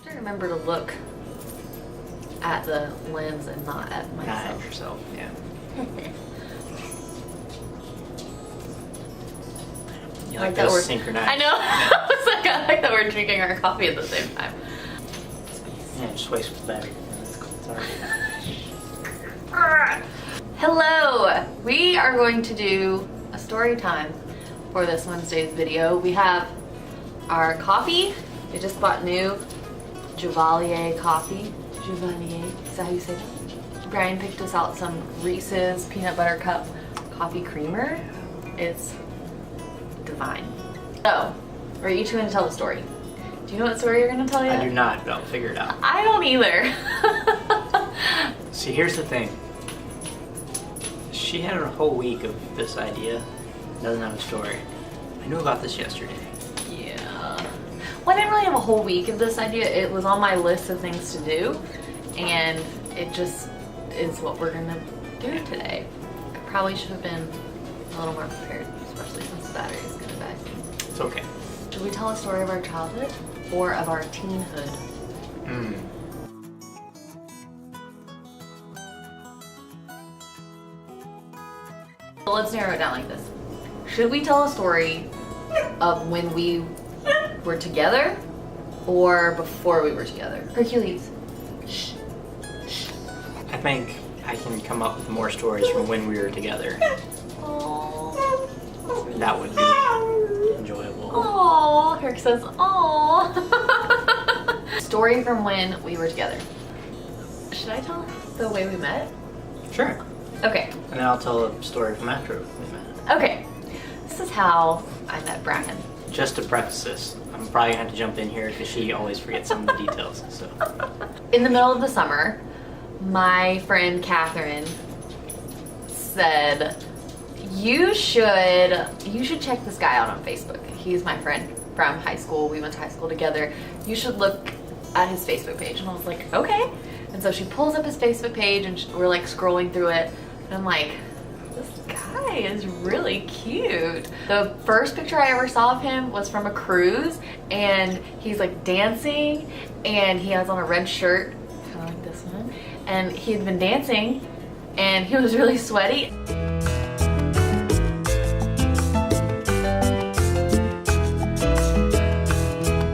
have to remember to look at the lens and not at myself. Not at yourself, yeah. You like that those we're synchronized. I know. I like that we're drinking our coffee at the same time. Yeah, just waste the battery. Sorry. Hello! We are going to do a story time for this Wednesday's video. We have our coffee. We just bought new Juvalier coffee. Juvalier, is that how you say that? Brian picked us out some Reese's Peanut Butter Cup coffee creamer. It's divine. So, we're each going to tell a story. Do you know what story you're going to tell yet? I do not, but I'll figure it out. I don't either. See, here's the thing. She had a whole week of this idea. Doesn't have a story. I knew about this yesterday. Yeah. Well, I didn't really have a whole week of this idea. It was on my list of things to do, and it just is what we're gonna do today. I probably should have been a little more prepared, especially since the battery is gonna die. It's okay. Should we tell a story of our childhood or of our teenhood? So let's narrow it down like this. Should we tell a story of when we were together or before we were together? Hercules. Shh. Shh. I think I can come up with more stories from when we were together. Aww. That would be enjoyable. Aww. Herc says, aww. Story from when we were together. Should I tell the way we met? Sure. Okay. And then I'll tell a story from after we met. Okay. This is how I met Brian. Just to preface this, I'm probably gonna have to jump in here because she always forgets some of the details. So, In the middle of the summer, my friend Catherine said, you should check this guy out on Facebook. He's my friend from high school. We went to high school together. You should look at his Facebook page. And I was like, okay. And so she pulls up his Facebook page and we're like scrolling through it. And I'm like, this guy is really cute. The first picture I ever saw of him was from a cruise, and he's like dancing, and he has on a red shirt, kind of like this one, and he had been dancing, and he was really sweaty. I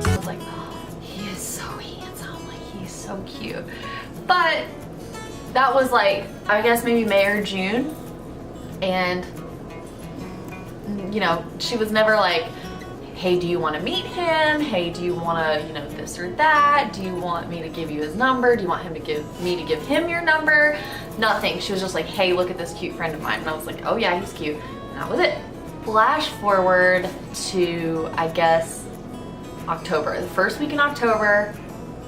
was like, oh, he is so handsome, like he's so cute. But that was like, I guess maybe May or June, and you know, she was never like, hey, do you want to meet him? Hey, do you want to, you know, this or that? Do you want me to give you his number? Do you want me to give him your number? Nothing. She was just like, hey, look at this cute friend of mine. And I was like, oh yeah, he's cute. And that was it. Flash forward to, I guess, October. The first week in October,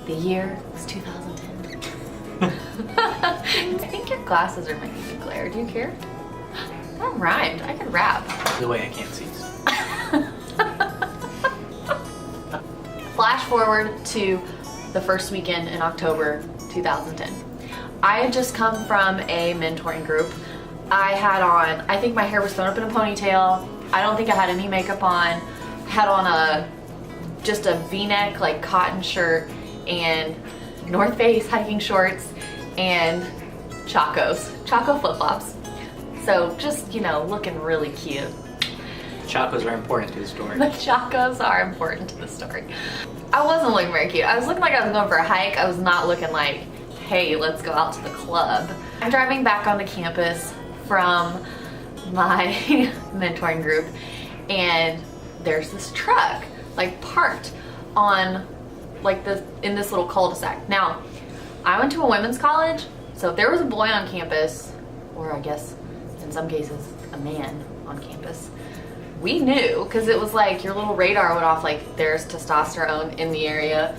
the year was 2010. I think your glasses are making me glare. Do you care? That rhymed. I could rap. the way I can't see. Flash forward to the first weekend in October 2010. I had just come from a mentoring group. I had on, I think my hair was thrown up in a ponytail. I don't think I had any makeup on. I had on just a V-neck like cotton shirt and North Face hiking shorts and Chaco flip-flops. So just, you know, looking really cute. Chacos are important to the story. The Chacos are important to the story. I wasn't looking very cute. I was looking like I was going for a hike. I was not looking like, hey, let's go out to the club. I'm driving back onto campus from my mentoring group, and there's this truck like parked on like in this little cul-de-sac. Now, I went to a women's college, so if there was a boy on campus, or I guess in some cases a man on campus, we knew, because it was like your little radar went off like there's testosterone in the area.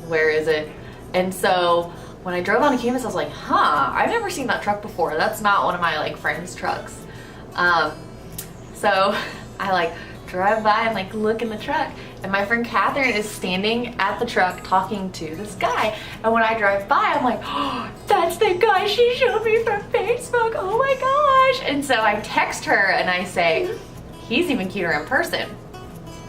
Where is it? And so when I drove onto campus, I was like, huh, I've never seen that truck before. That's not one of my like friends' trucks. So I like drive by and like look in the truck, and my friend Catherine is standing at the truck talking to this guy. And when I drive by, I'm like, oh, that's the guy she showed me from Facebook. Oh my gosh. And so I text her and I say, he's even cuter in person.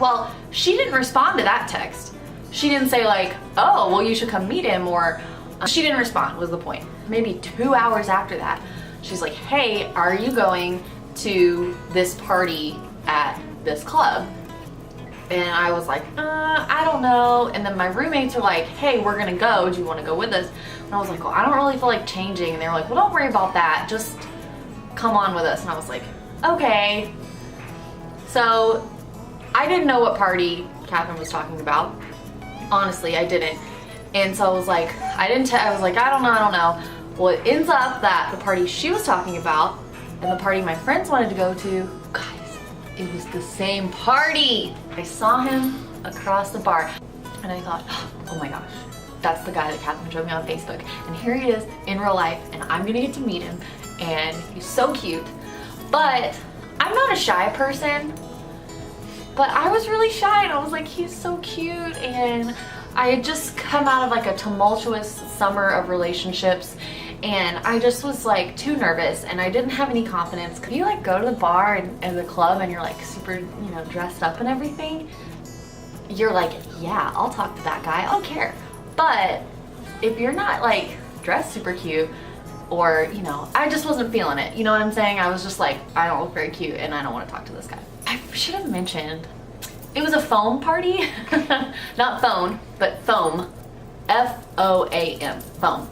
Well, she didn't respond to that text. She didn't say like, oh, well, you should come meet him, or she didn't respond was the point. Maybe 2 hours after that, she's like, hey, are you going to this party at this club? And I was like, I don't know. And then my roommates are like, hey, we're gonna go. Do you wanna go with us? And I was like, well, I don't really feel like changing. And they were like, well, don't worry about that. Just come on with us. And I was like, okay. So I didn't know what party Catherine was talking about. Honestly, I didn't. And so I was like, I was like, I don't know. Well, it ends up that the party she was talking about and the party my friends wanted to go to, guys, it was the same party. I saw him across the bar and I thought, oh my gosh, that's the guy that Catherine showed me on Facebook. And here he is in real life and I'm gonna get to meet him and he's so cute. But I'm not a shy person, but I was really shy and I was like, he's so cute. And I had just come out of like a tumultuous summer of relationships and I just was like too nervous and I didn't have any confidence. Could you like go to the bar and the club and you're like super, you know, dressed up and everything? You're like, yeah, I'll talk to that guy, I don't care. But if you're not like dressed super cute or, you know, I just wasn't feeling it. You know what I'm saying? I was just like, I don't look very cute and I don't want to talk to this guy. I should have mentioned, it was a foam party. Not phone, but foam. F-O-A-M, foam.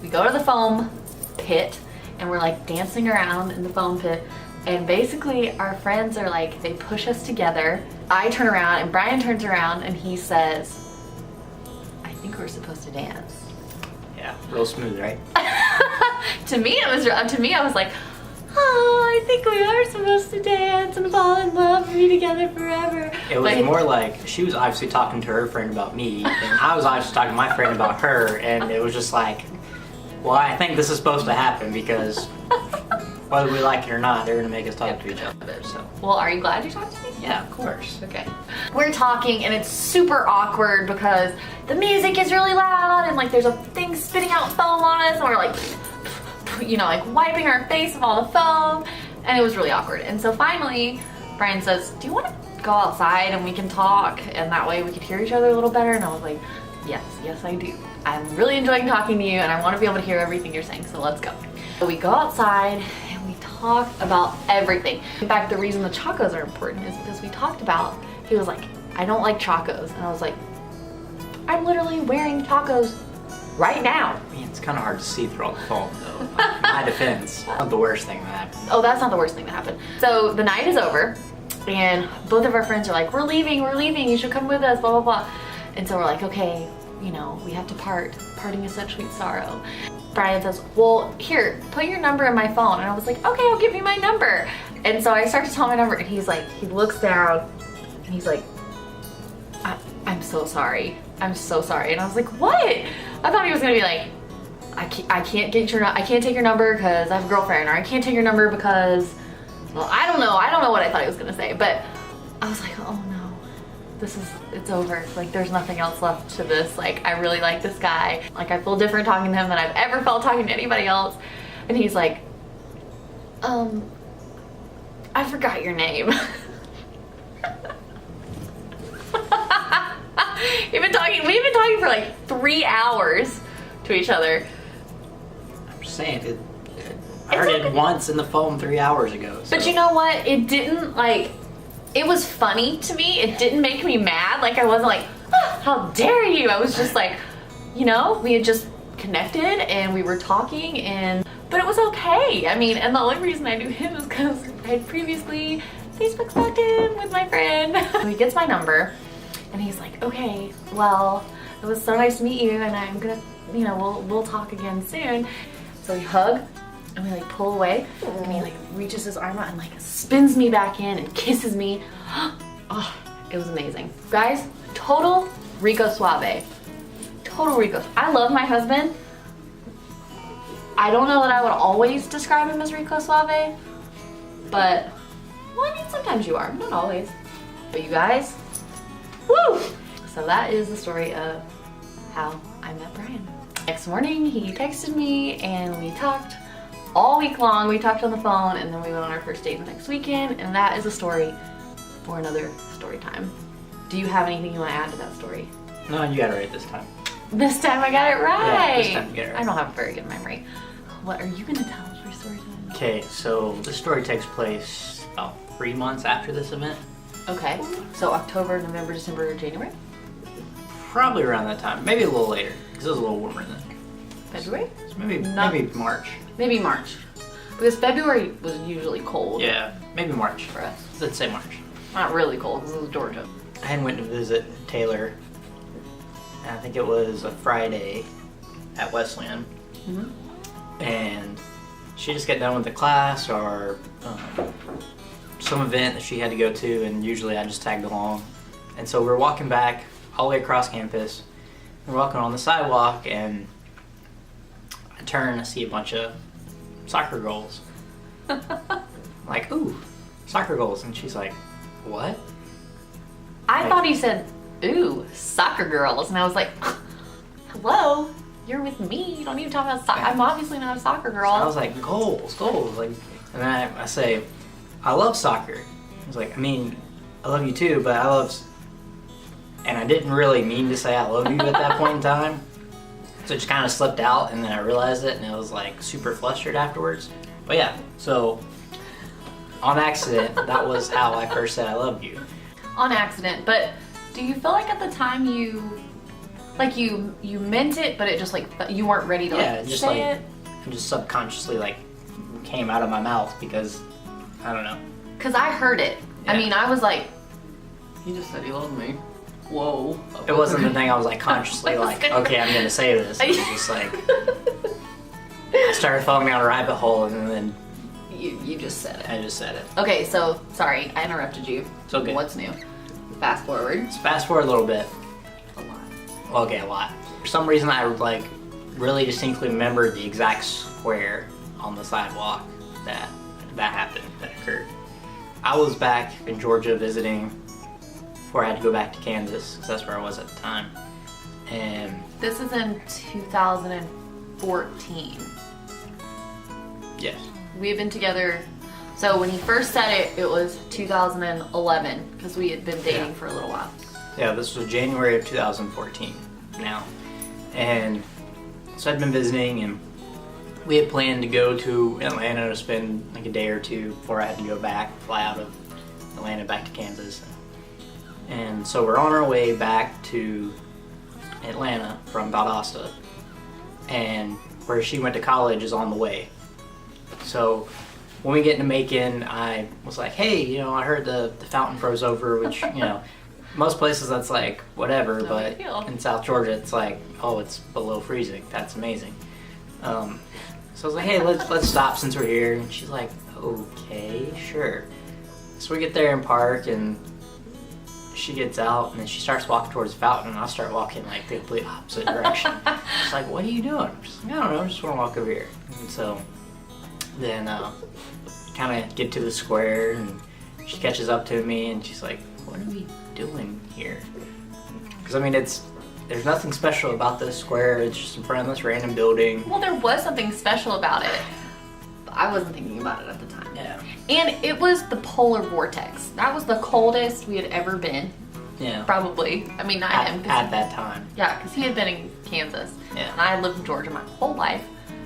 We go to the foam pit and we're like dancing around in the foam pit. And basically our friends are like, they push us together. I turn around and Brian turns around and he says, I think we're supposed to dance. Yeah, real smooth, right? To me, I was like, oh, I think we are supposed to dance and fall in love and be together forever. It was more like she was obviously talking to her friend about me, and I was obviously talking to my friend about her, and it was just like, well, I think this is supposed to happen because whether we like it or not, they're gonna make us talk to each other. So. Well, are you glad you talked to me? Yeah, of course. Okay. We're talking and it's super awkward because the music is really loud and like there's a thing spitting out foam on us and we're like, you know, like wiping our face with all the foam, and it was really awkward. And so finally, Brian says, do you want to go outside and we can talk and that way we could hear each other a little better? And I was like, yes I do. I'm really enjoying talking to you and I want to be able to hear everything you're saying, so let's go. So we go outside and we talk about everything. In fact, the reason the Chacos are important is because we talked about, he was like, I don't like Chacos. And I was like, I'm literally wearing Chacos right now. I mean, it's kind of hard to see through all the foam, though. In my defense, not the worst thing that happened. Oh, that's not the worst thing that happened. So the night is over, and both of our friends are like, we're leaving, you should come with us, blah, blah, blah. And so we're like, okay, you know, we have to part. Parting is such sweet sorrow. Brian says, well, here, put your number in my phone. And I was like, okay, I'll give you my number. And so I start to tell my number, and he's like, he looks down, and he's like, I'm so sorry. I'm so sorry. And I was like, what? I thought he was gonna be like, I can't take your number because I have a girlfriend, or I can't take your number because, well, I don't know what I thought he was gonna say. But I was like, oh no, it's over. Like, there's nothing else left to this. Like, I really like this guy. Like, I feel different talking to him than I've ever felt talking to anybody else. And he's like, I forgot your name. We've been talking for like 3 hours to each other. I'm just saying, I heard it once in the foam 3 hours ago. So. But you know what? It didn't like, it was funny to me. It didn't make me mad. Like, I wasn't like, oh, how dare you? I was just like, you know, we had just connected and we were talking, but it was okay. I mean, and the only reason I knew him was because I had previously Facebook stalked him with my friend. So he gets my number. And he's like, okay, well, it was so nice to meet you, and I'm gonna, you know, we'll talk again soon. So we hug, and we like pull away, and he like reaches his arm out and like spins me back in and kisses me. Oh, it was amazing. Guys, total Rico Suave. Total Rico. I love my husband. I don't know that I would always describe him as Rico Suave, but, well, I mean, sometimes you are, not always. But you guys, woo! So that is the story of how I met Brian. Next morning, he texted me and we talked all week long. We talked on the phone and then we went on our first date the next weekend, and that is a story for another story time. Do you have anything you want to add to that story? No, you got it right this time. This time I got it right. Yeah, this time you got it right. I don't have a very good memory. What are you gonna tell us your story time? Okay, so this story takes place about 3 months after this event. Okay. So October, November, December, January? Probably around that time. Maybe a little later, because it was a little warmer then. February? So maybe Not- maybe March. Maybe March. Because February was usually cold Yeah, maybe March. for us. Let's say March. Not really cold because it was Georgia. I had went to visit Taylor, and I think it was a Friday at Wesleyan, and she just got done with the class or some event that she had to go to, and usually I just tagged along. And so we're walking back all the way across campus. We're walking on the sidewalk, and I turn, I see a bunch of soccer goals. Like, ooh, soccer goals, and she's like, what? I thought he said, ooh, soccer girls. And I was like, hello, you're with me. You don't need to talk about soccer. I'm obviously not a soccer girl. So I was like, goals. Like, and then I say, I love soccer. I was like, I mean, I love you too, but I love, and I didn't really mean to say I love you at that point in time. So it just kind of slipped out, and then I realized it, and I was like super flustered afterwards. But yeah, so on accident, that was how I first said I love you. On accident. But do you feel like at the time you meant it, but it just like, you weren't ready to Yeah, like, just say like, it? it just subconsciously like came out of my mouth because, I don't know. Because I heard it. I Yeah. mean, I was like, he just said he loved me. Whoa. It wasn't the thing I was like consciously I was like, gonna- okay, I'm gonna say this. It was just like, I started falling down a rabbit hole, and then You just said it. I just said it. Okay, so sorry, I interrupted you. It's okay. What's new? Fast forward. Let's fast forward a little bit. A lot. Okay, a lot. For some reason, I like really distinctly remember the exact square on the sidewalk that happened, that occurred. I was back in Georgia visiting before I had to go back to Kansas, because that's where I was at the time. And This is in 2014. yes, We had been together. So when he first said it, it was 2011 because we had been dating Yeah. for a little while. yeah, this was January of 2014 now. And so I'd been visiting, and we had planned to go to Atlanta to spend like a day or two before I had to go back, fly out of Atlanta back to Kansas. And so we're on our way back to Atlanta from Valdosta, and where she went to college is on the way. So when we get into Macon, I was like, hey, you know, I heard the fountain froze over, which, you know, most places that's like, whatever, No but big deal. in South Georgia, it's like, oh, it's below freezing. That's amazing. So I was like, hey, let's stop since we're here. And she's like, okay, sure. So we get there and park, and she gets out, and then she starts walking towards the fountain, and I start walking like the complete opposite direction. She's like, what are you doing? I'm just like, I don't know, I just want to walk over here. And so then kind of get to the square, and she catches up to me, and she's like, what are we doing here? Because I mean, there's nothing special about this square. It's just in front of this random building. Well, there was something special about it. But I wasn't thinking about it at the time. Yeah. And it was the polar vortex. That was the coldest we had ever been, Yeah. probably. I mean, not him. 'cause At that time. Yeah, because he had been in Kansas. Yeah. And I had lived in Georgia my whole life.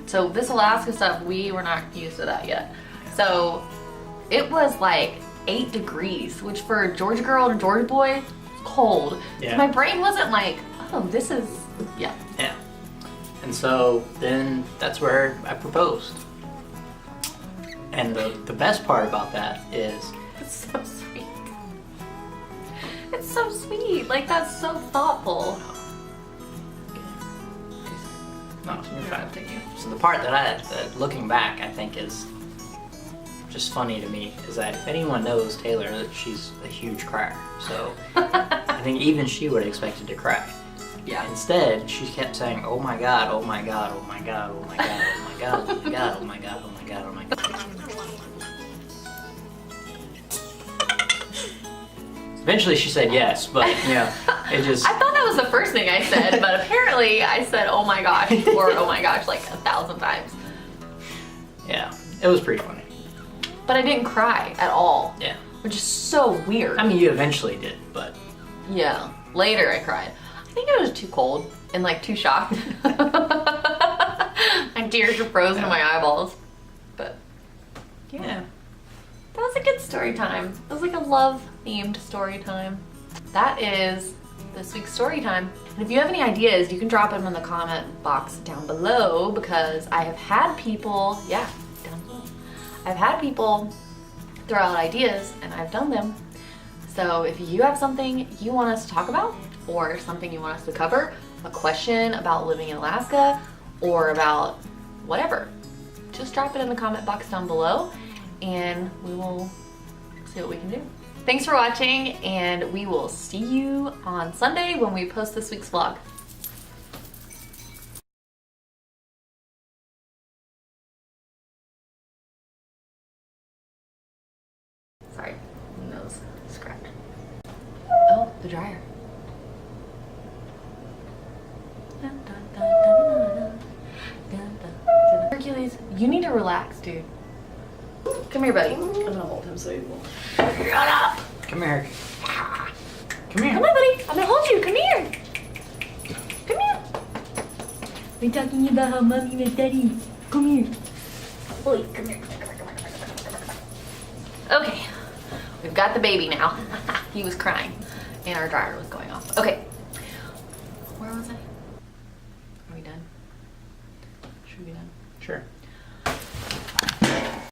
So this Alaska stuff, we were not used to that yet. So it was like 8 degrees, which for a Georgia girl and a Georgia boy, is cold. Yeah. So my brain wasn't like, oh, this is, yeah. Yeah. And so then that's where I proposed. And the best part about that is, It's so sweet. It's so sweet. Like, that's so thoughtful. no, you're fine. So the part that looking back, I think is just funny to me is that if anyone knows Taylor, that she's a huge crier. So I think even she would have expected to cry. Yeah. Instead, she kept saying, "Oh my God, oh my God, oh my God, oh my God, oh my God, oh my God, oh my God, oh my God, oh my God." Eventually, she said yes, but yeah, it just I thought that was the first thing I said, but apparently I said, oh my gosh, or oh my gosh, like 1,000 times. yeah, it was pretty funny. But I didn't cry at all, Yeah, which is so weird. I mean, you eventually did, but Yeah, later I cried. I think I was too cold and like too shocked. My tears are frozen in my eyeballs. But yeah, that was a good story time. It was like a love themed story time. That is this week's story time. And if you have any ideas, you can drop them in the comment box down below, because I have had people, yeah, down below. I've had people throw out ideas and I've done them. So if you have something you want us to talk about, or something you want us to cover, a question about living in Alaska, or about whatever, just drop it in the comment box down below and we will see what we can do. Thanks for watching, and we will see you on Sunday when we post this week's vlog. Sorry, nose scratch. Oh, the dryer. Hercules, you need to relax, dude. Come here, buddy. I'm gonna hold him so he won't. Shut up. Come here. Come here. Come on, buddy. I'm gonna hold you. Come here. Come here. We're talking about how mommy and daddy. Come here. Boy, come here. Okay, we've got the baby now. He was crying and our dryer was going off. Okay, where was I? Are we done? Should we be done? Sure.